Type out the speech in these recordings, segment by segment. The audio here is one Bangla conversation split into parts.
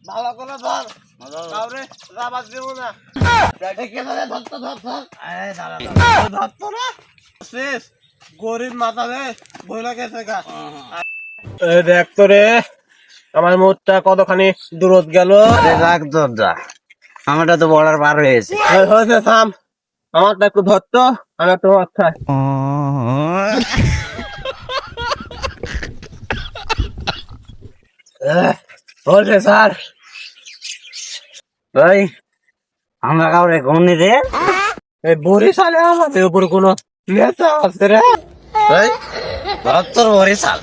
ভালো করে ধর, কাউরে রাবাস দেব না। দেখে ধরে ধরতো ধরতো না শেষ গরিব মাথা রে বইলা গেছে গা। দেখ তো রে আমার মুখটা কতখানি দূরত গেল। রাখ তোর যা, আমারটা তো বর্ডার পার হয়েছে। হয়েছে থাম, আমারটা একটু ধরতো, আমি একটু আচ্ছা বলছে স্যার ভাই আমরা কাউরে গনি রে এই বরিশালে আমাদের উপর কোনো নেতা আছে রে? ভাই তোর বড়ি চাল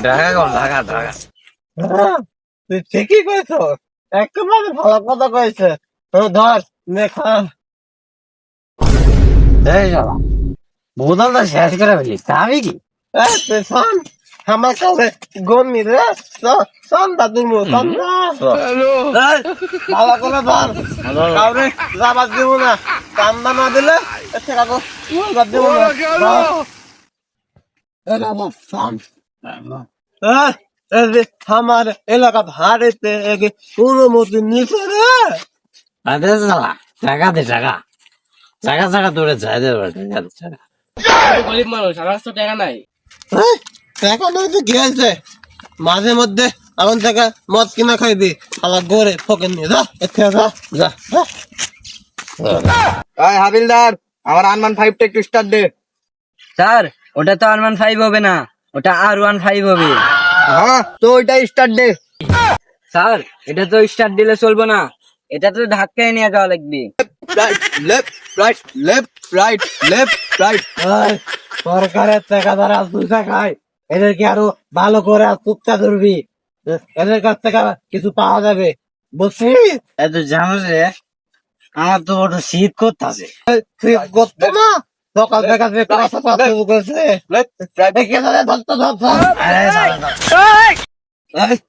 ঢাকা কর ঢাকা ঢাকা। তুই ঠিকই কয়েছ, একেবারে ভালো কথা কয়েছে। ধর দেখা এই শালা বোতলটা শেষ করে ফেলিস আমি কি আমার কাছে গন্নি রে সন্ধ্যা তুমি সন্ধ্যা ভালো করে ধর, কাউরে রাবাস দেবো না, কান্দা না দিলে দেবো না। আমার এলাকা ভাড়েতে অনুমতি নিছে রে। আরে শালা টাকা দে টাকা, টাকা টাকা তোরে চাই দে টাকা। গরিব মানুষ, আমার তো টাকা নাই। এখন তো গেছে মাঝে মধ্যে এখন থেকে মদ কিনা খাই দি আমার গড়ে ফকেন নিয়ে যা এতে যা যা হাবিলদার, আমার আনমান 5টা একটু স্টার্ট দে। স্যার ওটা তো R15 হবে না, ওটা R15 হবে। হ্যাঁ তো ওইটা স্টার্ট দে। স্যার এটা তো স্টার্ট দিলে চলবো না, এটা তো ধাক্কায় নিয়ে যাওয়া লাগবে। Right left right left right left right. সরকারের টাকা দ্বারা পয়সা খায়, এদেরকে আরো ভালো করে চুপটা ধরবি, এদের কাছ থেকে কিছু পাওয়া যাবে বুঝছিস? এত জানোস রে আমার তো বড় শীত করতেছে। করতো না সকাল থেকে যে কথা কথা শুরু করেছে দেখে ধরতো ধরতো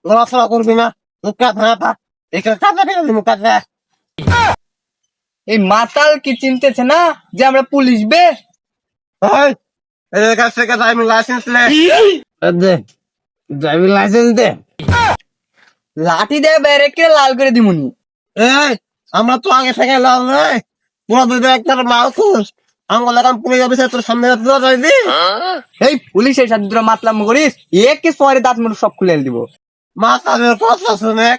লড়াচড়া করবি না, মুখটা ধরা থাক এখানে কাঁদা ফেলে মুখটা দেখ। এই মাতাল কি চিনতেছে না যে আমরা পুলিশ বে? এদের কাছ থেকে ড্রাইভিং লাইসেন্স নে, দে ড্রাইভিং লাইসেন্স দে। লাঠি দিয়ে বেরেকে লাল করে দিমুনি। এই আমরা তো আগে থেকে লাল নাই, পুরো দুই একটা মাল খুশ আঙ্গুল এখন পুলিশ অফিসার তোর সামনে যাইবি। এই পুলিশের সাথে তোরা মাতলাম করিস, একে সরে দাঁত মুখ সব খুলে দিব। মাতালের কথা শুনে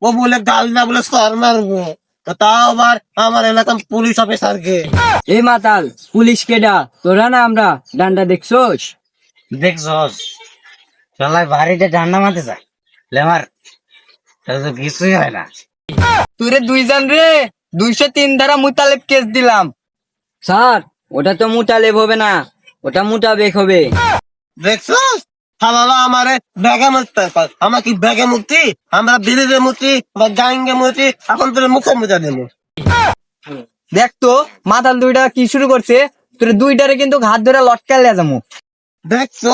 ও বলে গাল না বলে সর মারবো, তাও আবার আমার এলাকার পুলিশ অফিসারকে। এই মাতাল পুলিশ কেডা তোরা না আমরা ডান্ডা দেখছোস? দেখছস শালায় বাড়িতে ঠান্ডা মারতে চায় লেমার, তাহলে তো কিছুই হয় না। তুই দুইজন রে 203 ধারা মুতালেব কেস দিলাম। স্যার ওটা তো মোটালেব হবে না, ওটা মোটাবেক হবে। দেখছস হালালা আমারে ব্যাগে মুক্তি, আমরা কি ব্যাগে মুক্তি, আমরা বিড়িতে মুক্তি বা গাঙ্গে মুক্তি, এখন তোর মুখে মুজা দেবো। দেখ তো মাতাল দুইটা কি শুরু করছে, তোর দুইটারে কিন্তু হাত ধরে লটকালে যাবো। দেখছো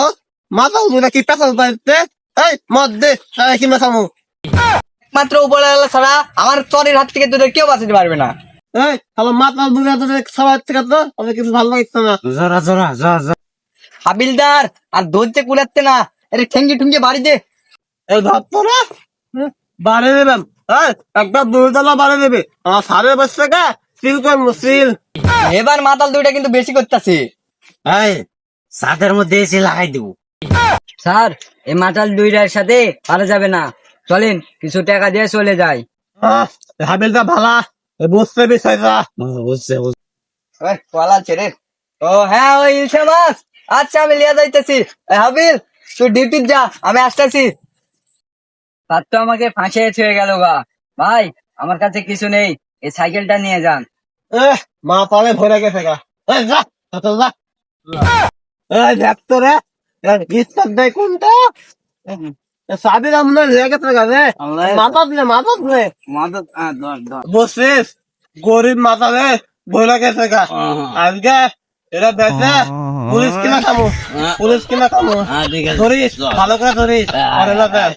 মাতাল দুটা কি পেছাল পাইতে, এই মদ দে কি মেশামু। মাত্র উপরে ছাড়া আমার চরের হাত থেকে তোদের কেউ বাঁচাতে পারবে না। এই আমার মাতাল দুটা তোদের সবার থেকে তো আমাদের কিছু ভালো লাগছে না। জোরা জোরা জোরা জোরা হাবিলদার আর ধরতে কুলাচ্ছে না, আরে ঠেঙ্গি ঠুঙ্গি বাড়ি দে। এই ধরতো না বাড়ি দেবেন, একটা দুইতলা বাড়ি দেবে আমার সাড়ে বছর টাকা সিল করবো সিল। এবার মাতাল দুইটা কিন্তু বেশি করতেছে। এই সাদের মধ্যে এসে লাগাই দেবো। স্যার এই মাতাল দুইটার সাথে পারা যাবে না, চলেন কিছু টাকা দিয়ে চলে যাই। হাবিলটা ভালা বুঝতে বিষয়টা। বুঝছে পালাচ্ছে রে। ও হ্যাঁ ওই ইলশা মাছ, আচ্ছা আমি লিয়া যাইতেছি। হাবিল তুই ডিউটি যা, আমি আসতেছি। তার তো আমাকে ফাঁসিয়ে ছুঁয়ে গেল গা। ভাই আমার কাছে কিছু নেই, এই সাইকেলটা নিয়ে যান। মা তালে ভরে গেছে গা, যা যা দেখতো রে ইস্তার দেয় কোনটা সাবির আপনার লেগে থাকে রে, মাথা দিলে বসিস গরিব মাথা রে ভরে গেছে গা। আজকে এটা বেঁচে পুলিশ কিনা খামো, পুলিশ কিনা খামো, ধরিস ভালো করে ধরিস আর এলাকায়